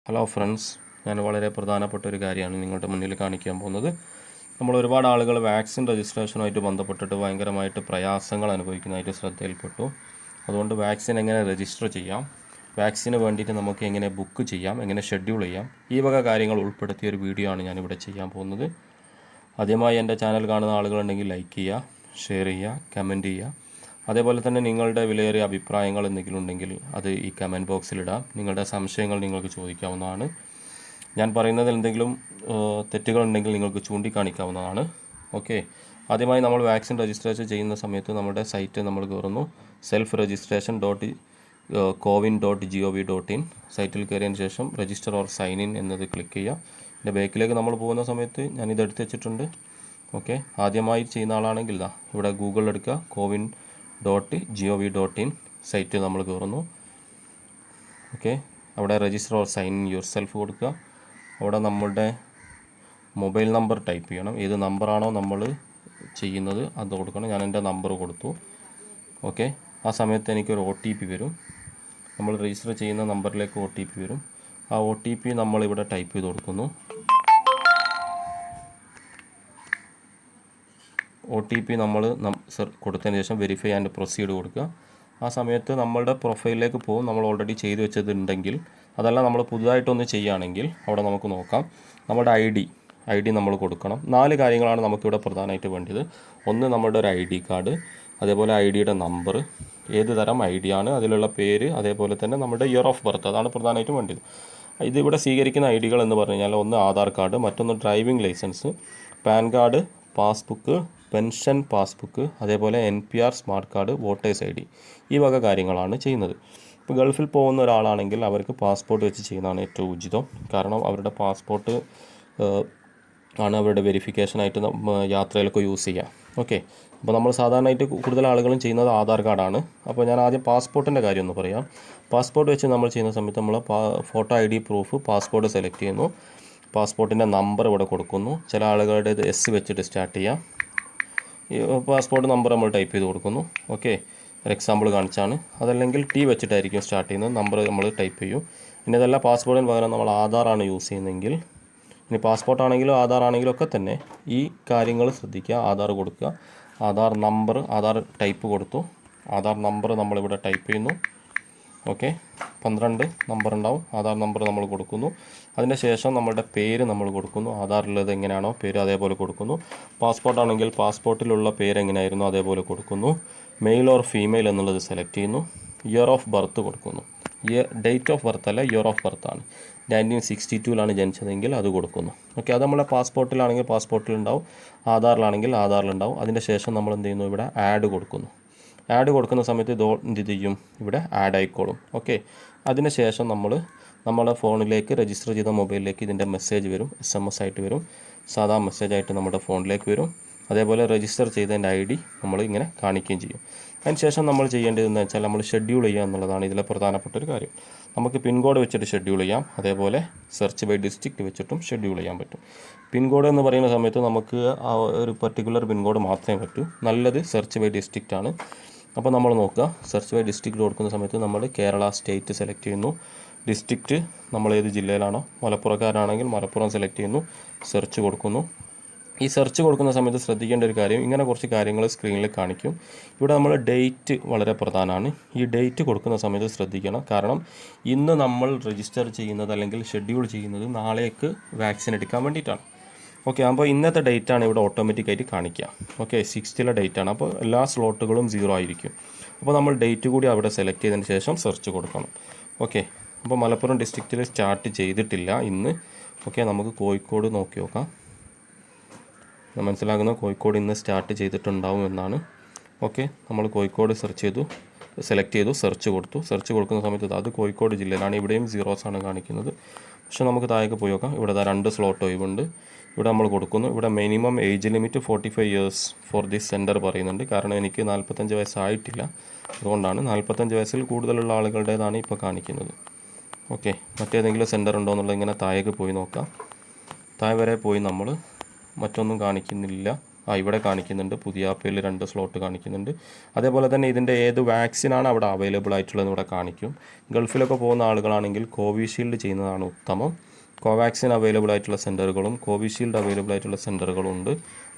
Hello friends, ഞാൻ വളരെ പ്രധാനപ്പെട്ട ഒരു കാര്യമാണ് നിങ്ങളുടെ മുന്നിൽ കാണിക്കാൻ പോകുന്നത്. നമ്മൾ ഒരുപാട് ആളുകൾ വാക്സിൻ രജിസ്ട്രേഷനുമായിട്ട് ബന്ധപ്പെട്ടിട്ട് ഭയങ്കരമായിട്ട് പ്രയാസങ്ങൾ അനുഭവിക്കുന്നതായിട്ട് ശ്രദ്ധയിൽപ്പെട്ടു. അതുകൊണ്ട് വാക്സിൻ എങ്ങനെ രജിസ്റ്റർ ചെയ്യാം, വാക്സിന് വേണ്ടിയിട്ട് നമുക്ക് എങ്ങനെ ബുക്ക് ചെയ്യാം, എങ്ങനെ ഷെഡ്യൂൾ ചെയ്യാം, ഈ വക കാര്യങ്ങൾ ഉൾപ്പെടുത്തിയ ഒരു വീഡിയോ ആണ് ഞാനിവിടെ ചെയ്യാൻ പോകുന്നത്. ആദ്യമായി എൻ്റെ ചാനൽ കാണുന്ന ആളുകളുണ്ടെങ്കിൽ ലൈക്ക് ചെയ്യുക, ഷെയർ ചെയ്യുക, കമൻറ്റ് ചെയ്യുക. അതേപോലെ തന്നെ നിങ്ങളുടെ വിലയേറിയ അഭിപ്രായങ്ങൾ എന്തെങ്കിലും ഉണ്ടെങ്കിൽ അത് ഈ കമൻറ്റ് ബോക്സിലിടാം. നിങ്ങളുടെ സംശയങ്ങൾ നിങ്ങൾക്ക് ചോദിക്കാവുന്നതാണ്. ഞാൻ പറയുന്നതിൽ എന്തെങ്കിലും തെറ്റുകളുണ്ടെങ്കിൽ നിങ്ങൾക്ക് ചൂണ്ടിക്കാണിക്കാവുന്നതാണ്. ഓക്കെ, ആദ്യമായി നമ്മൾ വാക്സിൻ രജിസ്ട്രേഷൻ ചെയ്യുന്ന സമയത്ത് നമ്മുടെ സൈറ്റ് നമ്മൾ കയറുന്നു. selfregistration.cowin.gov.in സൈറ്റിൽ കയറിയതിന് ശേഷം രജിസ്റ്റർ ഓർ സൈൻ ഇൻ എന്നത് ക്ലിക്ക് ചെയ്യുക. എൻ്റെ ബാക്കിലേക്ക് നമ്മൾ പോകുന്ന സമയത്ത് ഞാനിത് എടുത്ത് വെച്ചിട്ടുണ്ട്. ഓക്കെ, ആദ്യമായി ചെയ്യുന്ന ആളാണെങ്കിൽ ഇവിടെ ഗൂഗിളിൽ എടുക്കുക, cowin.gov.in സൈറ്റ് നമ്മൾ കയറുന്നു. ഓക്കെ, അവിടെ register or sign in yourself കൊടുക്കുക. അവിടെ നമ്മളുടെ മൊബൈൽ നമ്പർ ടൈപ്പ് ചെയ്യണം. ഏത് നമ്പറാണോ നമ്മൾ ചെയ്യുന്നത് അത് കൊടുക്കണം. ഞാൻ എൻ്റെ നമ്പർ കൊടുത്തു. ഓക്കെ, ആ സമയത്ത് എനിക്കൊരു OTP വരും. നമ്മൾ രജിസ്റ്റർ ചെയ്യുന്ന നമ്പറിലേക്ക് OTP വരും. ആ OTP നമ്മളിവിടെ ടൈപ്പ് ചെയ്ത് കൊടുക്കുന്നു. OTP നമ്മൾ കൊടുത്തതിന് ശേഷം വെരിഫൈ ആൻഡ് പ്രൊസീഡ് കൊടുക്കുക. ആ സമയത്ത് നമ്മളുടെ പ്രൊഫൈലിലേക്ക് പോകും. നമ്മൾ ഓൾറെഡി ചെയ്തു വെച്ചതുണ്ടെങ്കിൽ, അതല്ല നമ്മൾ പുതുതായിട്ടൊന്ന് ചെയ്യുകയാണെങ്കിൽ അവിടെ നമുക്ക് നോക്കാം. നമ്മുടെ ഐ ഡി നമ്മൾ കൊടുക്കണം. 4 കാര്യങ്ങളാണ് നമുക്കിവിടെ പ്രധാനമായിട്ട് വേണ്ടത്. ഒന്ന്, നമ്മുടെ ഒരു ID കാർഡ്, അതേപോലെ ID-യുടെ നമ്പർ, ഏത് തരം ID ആണ്, അതിലുള്ള പേര്, അതേപോലെ തന്നെ നമ്മുടെ ഇയർ ഓഫ് ബർത്ത്, അതാണ് പ്രധാനമായിട്ടും വേണ്ടത്. ഇതിവിടെ സ്വീകരിക്കുന്ന ID-കൾ എന്ന് പറഞ്ഞു കഴിഞ്ഞാൽ ഒന്ന് ആധാർ കാർഡ്, മറ്റൊന്ന് driving licence, PAN card, passbook, pension passbook, അതേപോലെ NPR smart card, voters ID, ഈ വക കാര്യങ്ങളാണ് ചെയ്യുന്നത്. ഇപ്പോൾ ഗൾഫിൽ പോകുന്ന ഒരാളാണെങ്കിൽ അവർക്ക് പാസ്പോർട്ട് വെച്ച് ചെയ്യുന്നതാണ് ഏറ്റവും ഉചിതം. കാരണം അവരുടെ പാസ്പോർട്ട് ആണ് അവരുടെ വെരിഫിക്കേഷനായിട്ട് യാത്രയിലൊക്കെ യൂസ് ചെയ്യുക. ഓക്കെ, അപ്പോൾ നമ്മൾ സാധാരണയായിട്ട് കൂടുതൽ ആളുകളും ചെയ്യുന്നത് ആധാർ കാർഡാണ്. അപ്പോൾ ഞാൻ ആദ്യം പാസ്പോർട്ടിൻ്റെ കാര്യം ഒന്ന് പറയാം. പാസ്പോർട്ട് വെച്ച് നമ്മൾ ചെയ്യുന്ന സമയത്ത് നമ്മൾ photo ID proof passport select ചെയ്യുന്നു. പാസ്പോർട്ടിൻ്റെ നമ്പർ ഇവിടെ കൊടുക്കുന്നു. ചില ആളുകളുടെ ഇത് S വെച്ചിട്ട് സ്റ്റാർട്ട് ചെയ്യാം. ഈ പാസ്പോർട്ട് നമ്പർ നമ്മൾ ടൈപ്പ് ചെയ്ത് കൊടുക്കുന്നു. ഓക്കെ, ഒരു എക്സാമ്പിൾ കാണിച്ചാണ്. അതല്ലെങ്കിൽ T വെച്ചിട്ടായിരിക്കും സ്റ്റാർട്ട് ചെയ്യുന്നത്. നമ്പർ നമ്മൾ ടൈപ്പ് ചെയ്യും. ഇനി ഇതല്ല, പാസ്പോർട്ടിന് പകരം നമ്മൾ ആധാറാണ് യൂസ് ചെയ്യുന്നതെങ്കിൽ, ഇനി പാസ്പോർട്ടാണെങ്കിലും ആധാർ ആണെങ്കിലും ഒക്കെ തന്നെ ഈ കാര്യങ്ങൾ ശ്രദ്ധിക്കുക. ആധാർ കൊടുക്കുക, ആധാർ നമ്പർ, ആധാർ ടൈപ്പ് കൊടുത്തു, ആധാർ നമ്പർ നമ്മളിവിടെ ടൈപ്പ് ചെയ്യുന്നു. ഓക്കെ, 12 നമ്പർ ഉണ്ടാവും. ആധാർ നമ്പർ നമ്മൾ കൊടുക്കുന്നു. അതിന് ശേഷം നമ്മളുടെ പേര് നമ്മൾ കൊടുക്കുന്നു. ആധാറിലുള്ളത് എങ്ങനെയാണോ പേര് അതേപോലെ കൊടുക്കുന്നു. പാസ്പോർട്ടാണെങ്കിൽ പാസ്പോർട്ടിലുള്ള പേര് എങ്ങനെയായിരുന്നു അതേപോലെ കൊടുക്കുന്നു. മെയിൽ ഓർ ഫീമെയിൽ എന്നുള്ളത് സെലക്ട് ചെയ്യുന്നു. ഇയർ ഓഫ് ബർത്ത് കൊടുക്കുന്നു. ഡേറ്റ് ഓഫ് ബർത്ത് അല്ല, ഇയർ ഓഫ് ബർത്ത് ആണ്. 1962 ജനിച്ചതെങ്കിൽ അത് കൊടുക്കുന്നു. ഓക്കെ, അത് നമ്മളെ പാസ്പോർട്ടിലാണെങ്കിൽ പാസ്പോർട്ടിലുണ്ടാവും, ആധാറിലാണെങ്കിൽ ആധാറിലുണ്ടാവും. അതിൻ്റെ ശേഷം നമ്മൾ എന്ത് ചെയ്യുന്നു, ഇവിടെ ആഡ് കൊടുക്കുന്നു. ആഡ് കൊടുക്കുന്ന സമയത്ത് എന്ത് ചെയ്യും, ഇവിടെ ആഡ് ആയിക്കോളും. ഓക്കെ, അതിന് ശേഷം നമ്മുടെ ഫോണിലേക്ക് രജിസ്റ്റർ ചെയ്ത മൊബൈലിലേക്ക് ഇതിൻ്റെ മെസ്സേജ് വരും. SMS ആയിട്ട് വരും, സാധാ മെസ്സേജായിട്ട് നമ്മുടെ ഫോണിലേക്ക് വരും. അതേപോലെ രജിസ്റ്റർ ചെയ്തതിൻ്റെ ID നമ്മൾ ഇങ്ങനെ കാണിക്കുകയും ചെയ്യും. അതിന് ശേഷം നമ്മൾ ചെയ്യേണ്ടതെന്ന് വെച്ചാൽ നമ്മൾ ഷെഡ്യൂൾ ചെയ്യുക എന്നുള്ളതാണ് ഇതിലെ പ്രധാനപ്പെട്ട ഒരു കാര്യം. നമുക്ക് പിൻകോഡ് വെച്ചിട്ട് ഷെഡ്യൂൾ ചെയ്യാം, അതേപോലെ സെർച്ച് ബൈ ഡിസ്ട്രിക്റ്റ് വെച്ചിട്ടും ഷെഡ്യൂൾ ചെയ്യാൻ പറ്റും. പിൻകോഡ് എന്ന് പറയുന്ന സമയത്ത് നമുക്ക് ആ ഒരു പർട്ടിക്കുലർ പിൻകോഡ് മാത്രമേ പറ്റൂ. നല്ലത് സെർച്ച് ബൈ ഡിസ്ട്രിക്റ്റ് ആണ്. അപ്പോൾ നമ്മൾ നോക്കുക, സെർച്ച് ബൈ ഡിസ്ട്രിക്റ്റ് കൊടുക്കുന്ന സമയത്ത് നമ്മൾ കേരള സ്റ്റേറ്റ് സെലക്ട് ചെയ്യുന്നു. ഡിസ്ട്രിക്റ്റ് നമ്മൾ ഏത് ജില്ലയിലാണോ, മലപ്പുറക്കാരാണെങ്കിൽ മലപ്പുറം സെലക്ട് ചെയ്യുന്നു, സെർച്ച് കൊടുക്കുന്നു. ഈ സെർച്ച് കൊടുക്കുന്ന സമയത്ത് ശ്രദ്ധിക്കേണ്ട ഒരു കാര്യം, ഇങ്ങനെ കുറച്ച് കാര്യങ്ങൾ സ്ക്രീനിൽ കാണിക്കും. ഇവിടെ നമ്മൾ ഡേറ്റ് വളരെ പ്രധാനമാണ്. ഈ ഡേറ്റ് കൊടുക്കുന്ന സമയത്ത് ശ്രദ്ധിക്കണം. കാരണം ഇന്ന് നമ്മൾ രജിസ്റ്റർ ചെയ്യുന്നത് അല്ലെങ്കിൽ ഷെഡ്യൂൾ ചെയ്യുന്നത് നാളേക്ക് വാക്സിൻ എടുക്കാൻ വേണ്ടിയിട്ടാണ്. ഓക്കെ, അപ്പോൾ ഇന്നത്തെ ഡേറ്റാണ് ഇവിടെ ഓട്ടോമാറ്റിക്കായിട്ട് കാണിക്കുക. Okay, 6th ഡേറ്റാണ്. അപ്പോൾ എല്ലാ സ്ലോട്ടുകളും 0 ആയിരിക്കും. അപ്പോൾ നമ്മൾ ഡേറ്റ് കൂടി അവിടെ സെലക്ട് ചെയ്തതിന് ശേഷം സെർച്ച് കൊടുക്കണം. ഓക്കെ, അപ്പോൾ മലപ്പുറം ഡിസ്ട്രിക്റ്റിൽ സ്റ്റാർട്ട് ചെയ്തിട്ടില്ല ഇന്ന്. ഓക്കെ, നമുക്ക് കോഴിക്കോട് നോക്കി നോക്കാം. ഞാൻ മനസ്സിലാക്കുന്നത് കോഴിക്കോട് ഇന്ന് സ്റ്റാർട്ട് ചെയ്തിട്ടുണ്ടാവും എന്നാണ്. ഓക്കെ, നമ്മൾ കോഴിക്കോട് സെലക്ട് ചെയ്തു, സെർച്ച് കൊടുത്തു. സെർച്ച് കൊടുക്കുന്ന സമയത്ത് അത് കോഴിക്കോട് ജില്ലയിലാണ്. ഇവിടെയും 0s ആണ് കാണിക്കുന്നത്. പക്ഷേ നമുക്ക് താഴേക്ക് പോയി നോക്കാം. ഇവിടെ 2 സ്ലോട്ട് ഒഴിവുണ്ട്. ഇവിടെ നമ്മൾ കൊടുക്കുന്നു. ഇവിടെ minimum age limit 45 years for this centre പറയുന്നുണ്ട്. കാരണം എനിക്ക് 45 വയസ്സായിട്ടില്ല, അതുകൊണ്ടാണ്. 45 വയസ്സിൽ കൂടുതലുള്ള ആളുകളുടേതാണ് ഇപ്പോൾ കാണിക്കുന്നത്. ഓക്കെ, മറ്റേതെങ്കിലും സെൻറ്റർ ഉണ്ടോ എന്നുള്ളത് ഇങ്ങനെ താഴേക്ക് പോയി നോക്കാം. താഴെ വരെ പോയി നമ്മൾ മറ്റൊന്നും കാണിക്കുന്നില്ല. ഇവിടെ കാണിക്കുന്നുണ്ട്, പുതിയാപ്പയിൽ 2 സ്ലോട്ട് കാണിക്കുന്നുണ്ട്. അതേപോലെ തന്നെ ഇതിൻ്റെ ഏത് വാക്സിനാണ് അവിടെ അവൈലബിൾ ആയിട്ടുള്ളതെന്ന് ഇവിടെ കാണിക്കും. ഗൾഫിലൊക്കെ പോകുന്ന ആളുകളാണെങ്കിൽ കോവിഷീൽഡ് ചെയ്യുന്നതാണ് ഉത്തമം. കോവാക്സിൻ അവൈലബിൾ ആയിട്ടുള്ള സെൻറ്ററുകളും കോവിഷീൽഡ് അവൈലബിൾ ആയിട്ടുള്ള സെൻറ്ററുകളും ഉണ്ട്.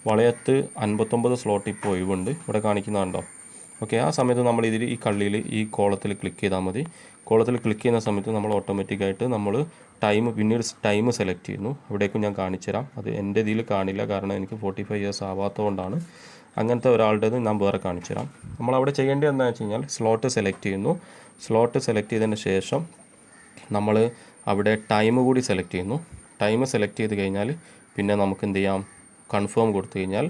വളയത്ത് 59 സ്ലോട്ട് ഇപ്പോൾ ഒഴിവുണ്ട്, ഇവിടെ കാണിക്കുന്നതുണ്ടോ. ഓക്കെ, ആ സമയത്ത് നമ്മൾ ഇതിൽ ഈ കള്ളിയിൽ ഈ കോളത്തിൽ ക്ലിക്ക് ചെയ്താൽ മതി. കോളത്തിൽ ക്ലിക്ക് ചെയ്യുന്ന സമയത്ത് നമ്മൾ ഓട്ടോമാറ്റിക്കായിട്ട് നമ്മൾ പിന്നീട് ടൈം സെലക്ട് ചെയ്യുന്നു. അവിടേക്കും ഞാൻ കാണിച്ചു തരാം. അത് എൻ്റെ ഇതിൽ കാണില്ല, കാരണം എനിക്ക് 45 ഇയേഴ്സ് ആവാത്തതുകൊണ്ടാണ്. അങ്ങനത്തെ ഒരാളുടേത് ഞാൻ വേറെ കാണിച്ചു തരാം. നമ്മളവിടെ ചെയ്യേണ്ടത് എന്താണെന്ന് വെച്ച് കഴിഞ്ഞാൽ സ്ലോട്ട് സെലക്ട് ചെയ്യുന്നു. സ്ലോട്ട് സെലക്ട് ചെയ്തതിന് ശേഷം നമ്മൾ അവിടെ ടൈം കൂടി സെലക്ട് ചെയ്യുന്നു. ടൈം സെലക്ട് ചെയ്ത് കഴിഞ്ഞാൽ പിന്നെ നമുക്ക് എന്ത് ചെയ്യാം, കൺഫേം കൊടുത്തു കഴിഞ്ഞാൽ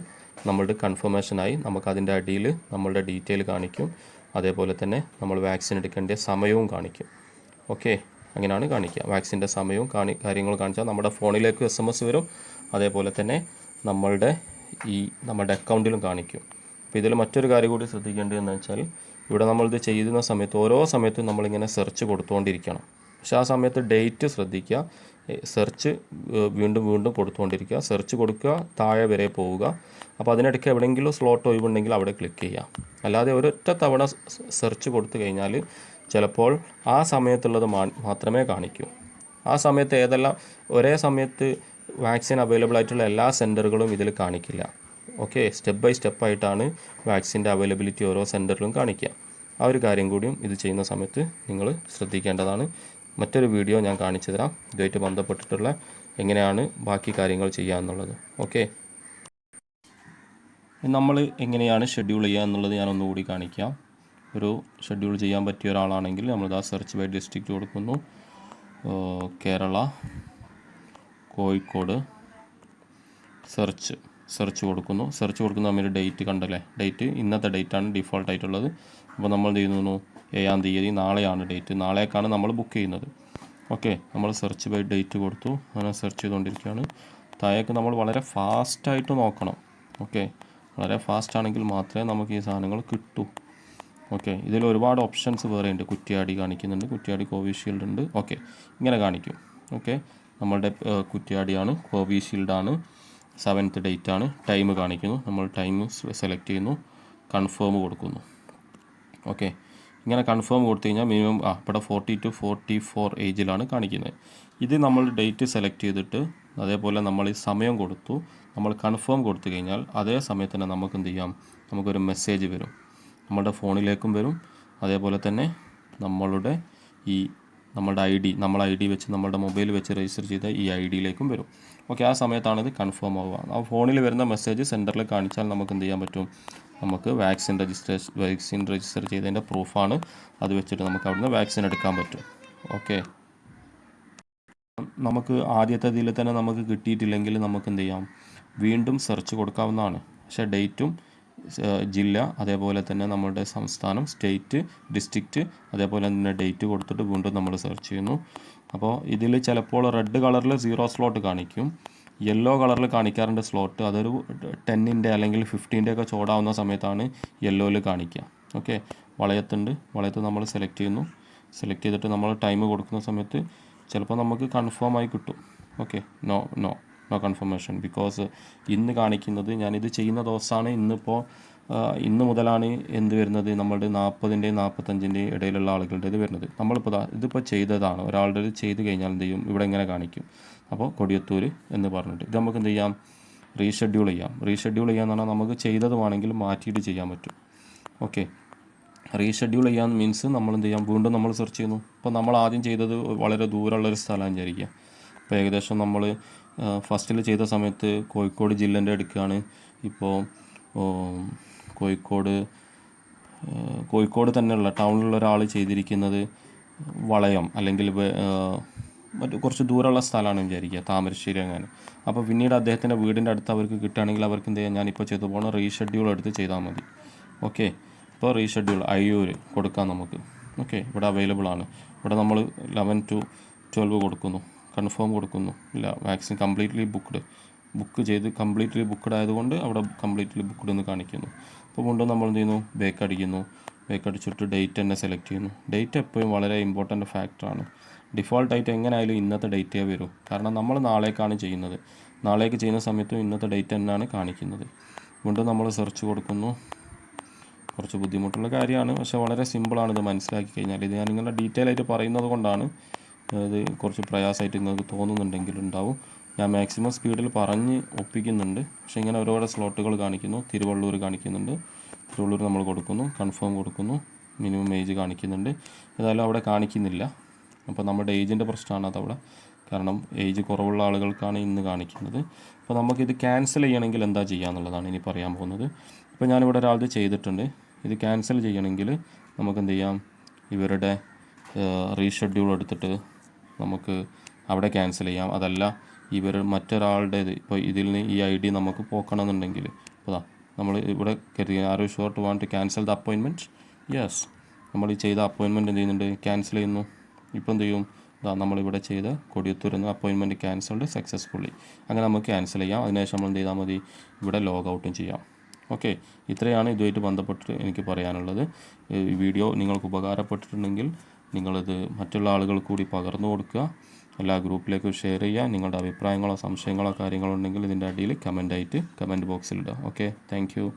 നമ്മളുടെ കൺഫർമേഷനായി നമുക്ക് അതിൻ്റെ അടിയിൽ നമ്മളുടെ ഡീറ്റെയിൽ കാണിക്കും. അതേപോലെ തന്നെ നമ്മൾ വാക്സിൻ എടുക്കേണ്ട സമയവും കാണിക്കും. ഓക്കെ, അങ്ങനെയാണ് കാണിക്കുക. വാക്സിൻ്റെ സമയവും കാര്യങ്ങളും കാണിച്ചാൽ നമ്മുടെ ഫോണിലേക്ക് SMS വരും. അതേപോലെ തന്നെ നമ്മുടെ അക്കൗണ്ടിലും കാണിക്കും. അപ്പോൾ ഇതിൽ മറ്റൊരു കാര്യം കൂടി ശ്രദ്ധിക്കേണ്ടതെന്ന് വെച്ചാൽ ഇവിടെ നമ്മളിത് ചെയ്യുന്ന സമയത്ത് ഓരോ സമയത്തും നമ്മളിങ്ങനെ സെർച്ച് കൊടുത്തുകൊണ്ടിരിക്കണം. പക്ഷേ ആ സമയത്ത് ഡേറ്റ് ശ്രദ്ധിക്കുക. സെർച്ച് വീണ്ടും വീണ്ടും കൊടുത്തുകൊണ്ടിരിക്കുക. സെർച്ച് കൊടുക്കുക, താഴെ വരെ പോവുക. അപ്പോൾ അതിനിടയ്ക്ക് എവിടെയെങ്കിലും സ്ലോട്ട് ഒഴിവുണ്ടെങ്കിൽ അവിടെ ക്ലിക്ക് ചെയ്യുക. അല്ലാതെ ഒരൊറ്റ തവണ സെർച്ച് കൊടുത്തു കഴിഞ്ഞാൽ ചിലപ്പോൾ ആ സമയത്തുള്ളത് മാത്രമേ കാണിക്കൂ. ആ സമയത്ത് ഒരേ സമയത്ത് വാക്സിൻ അവൈലബിൾ ആയിട്ടുള്ള എല്ലാ സെൻറ്ററുകളും ഇതിൽ കാണിക്കില്ല. ഓക്കെ, സ്റ്റെപ്പ് ബൈ സ്റ്റെപ്പായിട്ടാണ് വാക്സിൻ്റെ അവൈലബിലിറ്റി ഓരോ സെൻറ്ററിലും കാണിക്കുക. ആ ഒരു കാര്യം കൂടിയും ഇത് ചെയ്യുന്ന സമയത്ത് നിങ്ങൾ ശ്രദ്ധിക്കേണ്ടതാണ്. മറ്റൊരു വീഡിയോ ഞാൻ കാണിച്ചു തരാം ഇതുമായിട്ട് ബന്ധപ്പെട്ടിട്ടുള്ള എങ്ങനെയാണ് ബാക്കി കാര്യങ്ങൾ ചെയ്യുക എന്നുള്ളത്. ഓക്കെ, നമ്മൾ എങ്ങനെയാണ് ഷെഡ്യൂൾ ചെയ്യുക എന്നുള്ളത് ഞാനൊന്നുകൂടി കാണിക്കാം. ഒരു ഷെഡ്യൂൾ ചെയ്യാൻ പറ്റിയ ഒരാളാണെങ്കിൽ നമ്മളിതാ സെർച്ച് ബൈ ഡിസ്ട്രിക്റ്റ് കൊടുക്കുന്നു. കേരള, കോഴിക്കോട്, സെർച്ച് കൊടുക്കുന്നു. സെർച്ച് കൊടുക്കുന്ന നമ്മൾ ഡേറ്റ് കണ്ടല്ലേ, ഡേറ്റ് ഇന്നത്തെ ഡേറ്റാണ് ഡിഫോൾട്ട് ആയിട്ടുള്ളത്. അപ്പോൾ നമ്മൾ എന്ത് ചെയ്യുന്നു, 7-ാം തീയതി, നാളെയാണ് ഡേറ്റ്, നാളേക്കാണ് നമ്മൾ ബുക്ക് ചെയ്യുന്നത്. ഓക്കെ, നമ്മൾ സെർച്ച് ബൈ ഡേറ്റ് കൊടുത്തു. അങ്ങനെ സെർച്ച് ചെയ്തുകൊണ്ടിരിക്കുകയാണ്. താഴേക്ക് നമ്മൾ വളരെ ഫാസ്റ്റായിട്ട് നോക്കണം. ഓക്കെ, വളരെ ഫാസ്റ്റ് ആണെങ്കിൽ മാത്രമേ നമുക്ക് ഈ സാധനങ്ങൾ കിട്ടൂ. ഓക്കെ, ഇതിൽ ഒരുപാട് ഓപ്ഷൻസ് വേറെ ഉണ്ട്. കുറ്റ്യാടി കാണിക്കുന്നുണ്ട്, കുറ്റ്യാടി കോവിഷീൽഡ് ഉണ്ട്. ഓക്കെ, ഇങ്ങനെ കാണിക്കും. ഓക്കെ, നമ്മളുടെ കുറ്റ്യാടിയാണ്, കോവിഷീൽഡാണ്, 7th ഡേറ്റ് ആണ്. ടൈം കാണിക്കുന്നു, നമ്മൾ ടൈം സെലക്ട് ചെയ്യുന്നു, കൺഫേം കൊടുക്കുന്നു. ഓക്കെ, ഇങ്ങനെ കൺഫേം കൊടുത്തു കഴിഞ്ഞാൽ മിനിമം ഇവിടെ 40 to 44 ഏജിലാണ് കാണിക്കുന്നത്. ഇത് നമ്മൾ ഡേറ്റ് സെലക്ട് ചെയ്തിട്ട് അതേപോലെ നമ്മൾ ഈ സമയം കൊടുത്തു, നമ്മൾ കൺഫേം കൊടുത്തു കഴിഞ്ഞാൽ അതേ സമയത്ത് തന്നെ നമുക്ക് എന്ത് ചെയ്യാം, നമുക്കൊരു മെസ്സേജ് വരും, നമ്മളുടെ ഫോണിലേക്കും വരും. അതേപോലെ തന്നെ നമ്മളുടെ ഐ ഡി വെച്ച് നമ്മളുടെ മൊബൈൽ വെച്ച് രജിസ്റ്റർ ചെയ്ത ഈ ഐഡിയിലേക്കും വരും. ഓക്കെ, ആ സമയത്താണ് ഇത് കൺഫേം ആവുക. ആ ഫോണിൽ വരുന്ന മെസ്സേജ് സെൻറ്ററിൽ കാണിച്ചാൽ നമുക്ക് എന്ത് ചെയ്യാൻ പറ്റും, നമുക്ക് വാക്സിൻ രജിസ്റ്റർ ചെയ്തതിൻ്റെ പ്രൂഫാണ്. അത് വെച്ചിട്ട് നമുക്ക് അവിടുന്ന് വാക്സിൻ എടുക്കാൻ പറ്റും. ഓക്കെ, നമുക്ക് ആദ്യത്തെ ഇതിൽ തന്നെ നമുക്ക് കിട്ടിയിട്ടില്ലെങ്കിൽ നമുക്ക് എന്ത് ചെയ്യാം, വീണ്ടും സെർച്ച് കൊടുക്കാവുന്നതാണ്. പക്ഷേ ഡേറ്റും ജില്ല, അതേപോലെ തന്നെ നമ്മളുടെ സംസ്ഥാനം, സ്റ്റേറ്റ്, ഡിസ്ട്രിക്റ്റ്, അതേപോലെ തന്നെ ഡേറ്റ് കൊടുത്തിട്ട് വീണ്ടും നമ്മൾ സെർച്ച് ചെയ്യുന്നു. അപ്പോൾ ഇതിൽ ചിലപ്പോൾ റെഡ് കളറിൽ 0 സ്ലോട്ട് കാണിക്കും, യെല്ലോ കളറിൽ കാണിക്കാറുണ്ട് സ്ലോട്ട്. അതൊരു 10-ൻ്റെ അല്ലെങ്കിൽ 15-ൻ്റെ ഒക്കെ ചോടാവുന്ന സമയത്താണ് യെല്ലോയിൽ കാണിക്കുക. ഓക്കെ, വളയത്ത് നമ്മൾ സെലക്ട് ചെയ്യുന്നു. സെലക്ട് ചെയ്തിട്ട് നമ്മൾ ടൈം കൊടുക്കുന്ന സമയത്ത് ചിലപ്പോൾ നമുക്ക് കൺഫേം ആയി കിട്ടും. ഓക്കെ, നോ കൺഫർമേഷൻ, ബിക്കോസ് ഇന്ന് കാണിക്കുന്നത് ഞാനിത് ചെയ്യുന്ന ദിവസമാണ്. ഇന്ന് മുതലാണ് എന്ത് വരുന്നത്, നമ്മളുടെ 40-ൻ്റെയും 45-ൻ്റെയും ഇടയിലുള്ള ആളുകളുടെ ഇത് വരുന്നത്. ഇതിപ്പോൾ ചെയ്തതാണ്, ഒരാളുടെ ചെയ്ത് കഴിഞ്ഞാൽ എന്ത് ചെയ്യും, ഇവിടെ ഇങ്ങനെ കാണിക്കും. അപ്പോൾ കൊടിയത്തൂർ എന്ന് പറഞ്ഞിട്ട് ഇത് നമുക്ക് എന്ത് ചെയ്യാം, റീഷെഡ്യൂൾ ചെയ്യാന്ന് പറഞ്ഞാൽ നമുക്ക് ചെയ്തതുമാണെങ്കിൽ മാറ്റിയിട്ട് ചെയ്യാൻ പറ്റും. ഓക്കെ, റീഷെഡ്യൂൾ ചെയ്യാൻ മീൻസ് നമ്മൾ എന്ത് ചെയ്യാം, വീണ്ടും നമ്മൾ സെർച്ച് ചെയ്യുന്നു. ഇപ്പോൾ നമ്മൾ ആദ്യം ചെയ്തത് വളരെ ദൂരമുള്ളൊരു സ്ഥലം വിചാരിക്കുക. ഇപ്പോൾ ഏകദേശം നമ്മൾ ഫസ്റ്റിൽ ചെയ്ത സമയത്ത് കോഴിക്കോട് ജില്ലേൻ്റെ എടുക്കുകയാണ്. ഇപ്പോൾ കോഴിക്കോട് തന്നെയുള്ള ടൗണിലുള്ള ഒരാൾ ചെയ്തിരിക്കുന്നത് വളയം അല്ലെങ്കിൽ കുറച്ച് ദൂരമുള്ള സ്ഥലമാണ് വിചാരിക്കുക, താമരശ്ശേരി അങ്ങനെ. അപ്പോൾ പിന്നീട് അദ്ദേഹത്തിൻ്റെ വീടിൻ്റെ അടുത്ത് അവർക്ക് കിട്ടുകയാണെങ്കിൽ അവർക്ക് എന്ത് ചെയ്യാം, ഞാനിപ്പോൾ ചെയ്തു പോകണം, റീഷെഡ്യൂൾ എടുത്ത് ചെയ്താൽ മതി. ഓക്കെ, ഇപ്പോൾ റീഷെഡ്യൂൾ അയ്യൂർ കൊടുക്കാം നമുക്ക്. ഓക്കെ, ഇവിടെ അവൈലബിൾ ആണ്. ഇവിടെ നമ്മൾ 11 to 12 കൊടുക്കുന്നു, കൺഫേം കൊടുക്കുന്നു. ഇല്ല, വാക്സിൻ ബുക്ക് ചെയ്ത് കംപ്ലീറ്റ്ലി ബുക്ക്ഡ് ആയതുകൊണ്ട് അവിടെ കംപ്ലീറ്റ്ലി ബുക്ക്ഡ് എന്ന് കാണിക്കുന്നു. അപ്പോൾ വീണ്ടും നമ്മൾ എന്ത് ചെയ്യുന്നു, ബേക്ക് അടിച്ചിട്ട് ഡേറ്റ് തന്നെ സെലക്ട് ചെയ്യുന്നു. ഡേറ്റ് എപ്പോഴും വളരെ ഇമ്പോർട്ടൻ്റ് ഫാക്ടറാണ്. ഡിഫോൾട്ടായിട്ട് എങ്ങനെയായാലും ഇന്നത്തെ ഡേറ്റേ വരും, കാരണം നമ്മൾ നാളേക്കാണ് ചെയ്യുന്നത്. നാളേക്ക് ചെയ്യുന്ന സമയത്തും ഇന്നത്തെ ഡേറ്റ് തന്നെയാണ് കാണിക്കുന്നത്. വീണ്ടും നമ്മൾ സെർച്ച് കൊടുക്കുന്നു. കുറച്ച് ബുദ്ധിമുട്ടുള്ള കാര്യമാണ്, പക്ഷേ വളരെ സിമ്പിളാണ് ഇത് മനസ്സിലാക്കി കഴിഞ്ഞാൽ. ഇത് ഞാൻ നിങ്ങളുടെ ഡീറ്റെയിൽ ആയിട്ട് പറയുന്നത് കൊണ്ടാണ് ഇത് കുറച്ച് പ്രയാസമായിട്ട് നിങ്ങൾക്ക് തോന്നുന്നുണ്ടെങ്കിൽ ഉണ്ടാവും. ഞാൻ മാക്സിമം സ്പീഡിൽ പറഞ്ഞ് ഒപ്പിക്കുന്നുണ്ട്, പക്ഷേ ഇങ്ങനെ ഒരുപാട് സ്ലോട്ടുകൾ കാണിക്കുന്നു. തിരുവള്ളൂർ കാണിക്കുന്നുണ്ട്, തിരുവള്ളൂർ നമ്മൾ കൊടുക്കുന്നു, കൺഫേം കൊടുക്കുന്നു, മിനിമം ഏജ് കാണിക്കുന്നുണ്ട്. ഏതായാലും അവിടെ കാണിക്കുന്നില്ല. അപ്പോൾ നമ്മുടെ ഏജിൻ്റെ പ്രശ്നമാണ് അതവിടെ, കാരണം ഏജ് കുറവുള്ള ആളുകൾക്കാണ് ഇന്ന് കാണിക്കുന്നത്. അപ്പോൾ നമുക്കിത് ക്യാൻസൽ ചെയ്യണമെങ്കിൽ എന്താ ചെയ്യുക എന്നുള്ളതാണ് ഇനി പറയാൻ പോകുന്നത്. ഇപ്പോൾ ഞാനിവിടെ ഒരാളത് ചെയ്തിട്ടുണ്ട്. ഇത് ക്യാൻസൽ ചെയ്യണമെങ്കിൽ നമുക്ക് എന്ത് ചെയ്യാം, ഇവരുടെ റീഷെഡ്യൂൾ എടുത്തിട്ട് നമുക്ക് അവിടെ ക്യാൻസൽ ചെയ്യാം. അതല്ല ഇവർ മറ്റൊരാളുടേത്, ഇപ്പോൾ ഇതിൽ നിന്ന് ഈ ഐ ഡി നമുക്ക് പോക്കണമെന്നുണ്ടെങ്കിൽ, ഇപ്പോൾ നമ്മൾ ഇവിടെ കരുതി are you sure to want to cancel the appointment. Yes, നമ്മൾ ഈ ചെയ്ത അപ്പോയിൻമെൻറ്റ് എന്ത് ചെയ്യുന്നുണ്ട്, ക്യാൻസൽ ചെയ്യുന്നു. ഇപ്പോൾ എന്ത് ചെയ്യും, നമ്മളിവിടെ ചെയ്ത കൊടിയത്തൂർ എന്ന അപ്പോയിൻമെൻറ്റ് ക്യാൻസൽഡ് സക്സസ്ഫുള്ളി. അങ്ങനെ നമുക്ക് ക്യാൻസൽ ചെയ്യാം. അതിനുശേഷം നമ്മൾ എന്ത് ചെയ്താൽ മതി, ഇവിടെ ലോഗ് ഔട്ടും ചെയ്യാം. ഓക്കെ, ഇത്രയാണ് ഇതുമായിട്ട് ബന്ധപ്പെട്ട് എനിക്ക് പറയാനുള്ളത്. ഈ വീഡിയോ നിങ്ങൾക്ക് ഉപകാരപ്പെട്ടിട്ടുണ്ടെങ്കിൽ നിങ്ങളിത് മറ്റുള്ള ആളുകൾ കൂടി പകർന്നു കൊടുക്കുക, എല്ലാ ഗ്രൂപ്പിലേക്കും ഷെയർ ചെയ്യുക. നിങ്ങളുടെ അഭിപ്രായങ്ങളോ സംശയങ്ങളോ കാര്യങ്ങളോ ഉണ്ടെങ്കിൽ ഇതിൻ്റെ അടിയിൽ കമൻറ്റ് ബോക്സിൽ ഇടുക. Okay, thank you.